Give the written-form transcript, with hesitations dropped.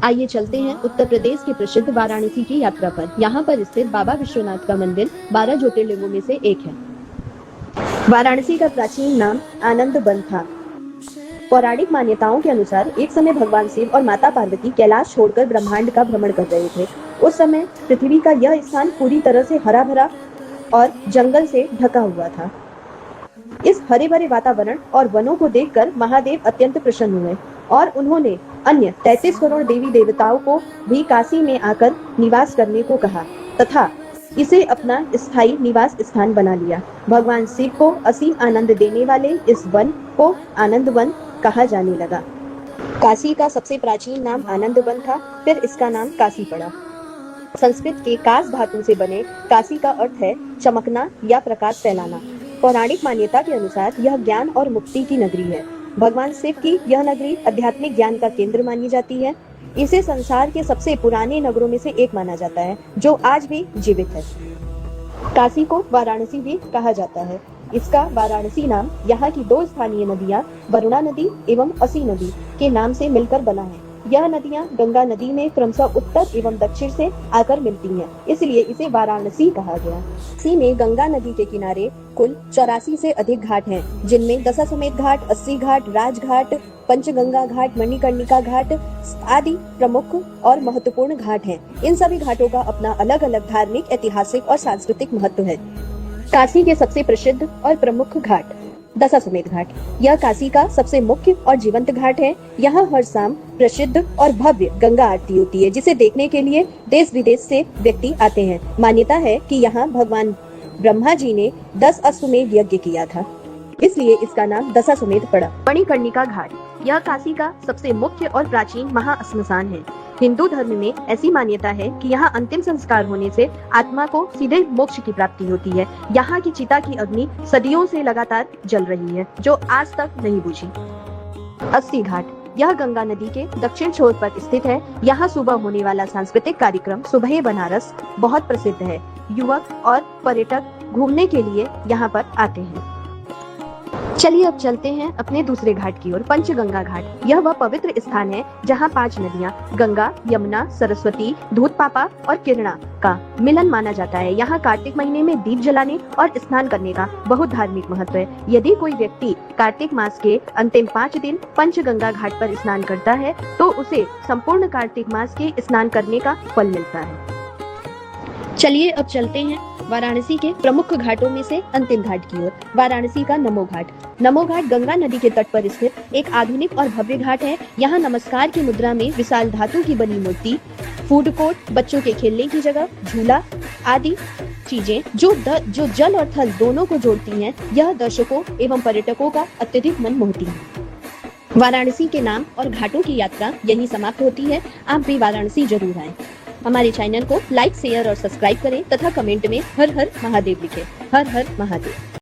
आइए चलते हैं उत्तर प्रदेश के प्रसिद्ध वाराणसी की यात्रा पर। यहाँ पर स्थित बाबा विश्वनाथ का मंदिर 12 ज्योतिर्लिंगों में से एक है। वाराणसी का प्राचीन नाम आनंद वन था। पौराणिक मान्यताओं के अनुसार एक समय भगवान शिव और माता पार्वती कैलाश छोड़कर ब्रह्मांड का भ्रमण कर रहे थे। उस समय पृथ्वी का यह स्थान पूरी तरह से हरा भरा और जंगल से ढका हुआ था। इस हरे भरे वातावरण और वनों को देखकर महादेव अत्यंत प्रसन्न हुए और उन्होंने अन्य 33 करोड़ देवी देवताओं को भी काशी में आकर निवास करने को कहा तथा इसे अपना स्थायी निवास स्थान बना लिया। भगवान शिव को असीम आनंद देने वाले इस वन को आनंद वन कहा जाने लगा। काशी का सबसे प्राचीन नाम आनंद वन था, फिर इसका नाम काशी पड़ा। संस्कृत के कास धातु से बने काशी का अर्थ है चमकना या प्रकाश फैलाना। पौराणिक मान्यता के अनुसार यह ज्ञान और मुक्ति की नगरी है। भगवान शिव की यह नगरी आध्यात्मिक ज्ञान का केंद्र मानी जाती है। इसे संसार के सबसे पुराने नगरों में से एक माना जाता है, जो आज भी जीवित है। काशी को वाराणसी भी कहा जाता है। इसका वाराणसी नाम यहाँ की दो स्थानीय नदियाँ वरुणा नदी एवं असी नदी के नाम से मिलकर बना है। यह नदियाँ गंगा नदी में क्रमशः उत्तर एवं दक्षिण से आकर मिलती हैं, इसलिए इसे वाराणसी कहा गया। इसी में गंगा नदी के किनारे कुल 84 से अधिक घाट हैं, जिनमें दशाश्वमेध घाट, 80 घाट, राजघाट, पंचगंगा घाट, मणिकर्णिका घाट आदि प्रमुख और महत्वपूर्ण घाट हैं। इन सभी घाटों का अपना अलग अलग धार्मिक, ऐतिहासिक और सांस्कृतिक महत्व है। काशी के सबसे प्रसिद्ध और प्रमुख घाट दशाश्वमेध घाट। यह काशी का सबसे मुख्य और जीवंत घाट है। यहाँ हर शाम प्रसिद्ध और भव्य गंगा आरती होती है, जिसे देखने के लिए देश विदेश से व्यक्ति आते हैं। मान्यता है कि यहाँ भगवान ब्रह्मा जी ने 10 अश्वमेध यज्ञ किया था, इसलिए इसका नाम दशाश्वमेध पड़ा। मणिकर्णिका घाट यह काशी का सबसे मुख्य और प्राचीन महाश्मशान है। हिंदू धर्म में ऐसी मान्यता है कि यहाँ अंतिम संस्कार होने से आत्मा को सीधे मोक्ष की प्राप्ति होती है। यहाँ की चिता की अग्नि सदियों से लगातार जल रही है, जो आज तक नहीं बुझी। 80 घाट यह गंगा नदी के दक्षिण छोर पर स्थित है। यहाँ सुबह होने वाला सांस्कृतिक कार्यक्रम सुबह बनारस बहुत प्रसिद्ध है। युवक और पर्यटक घूमने के लिए यहाँ पर आते हैं। चलिए अब चलते हैं अपने दूसरे घाट की ओर, पंचगंगा घाट। यह वह पवित्र स्थान है जहाँ 5 नदियाँ गंगा, यमुना, सरस्वती, धूतपापा और किरणा का मिलन माना जाता है। यहाँ कार्तिक महीने में दीप जलाने और स्नान करने का बहुत धार्मिक महत्व है। यदि कोई व्यक्ति कार्तिक मास के अंतिम 5 दिन पंचगंगा घाट पर स्नान करता है तो उसे संपूर्ण कार्तिक मास के स्नान करने का फल मिलता है। चलिए अब चलते हैं वाराणसी के प्रमुख घाटों में से अंतिम घाट की ओर, वाराणसी का नमो घाट। नमो घाट गंगा नदी के तट पर स्थित एक आधुनिक और भव्य घाट है। यहाँ नमस्कार की मुद्रा में विशाल धातु की बनी मूर्ति, फूड कोर्ट, बच्चों के खेलने की जगह, झूला आदि चीजें जो जल और थल दोनों को जोड़ती हैं, यह दर्शकों एवं पर्यटकों का अत्यधिक मन मोहती है। वाराणसी के नाम और घाटों की यात्रा यहीं समाप्त होती है। आप भी वाराणसी जरूर आएं। हमारे चैनल को लाइक, शेयर और सब्सक्राइब करें तथा कमेंट में हर हर महादेव लिखें। हर हर महादेव।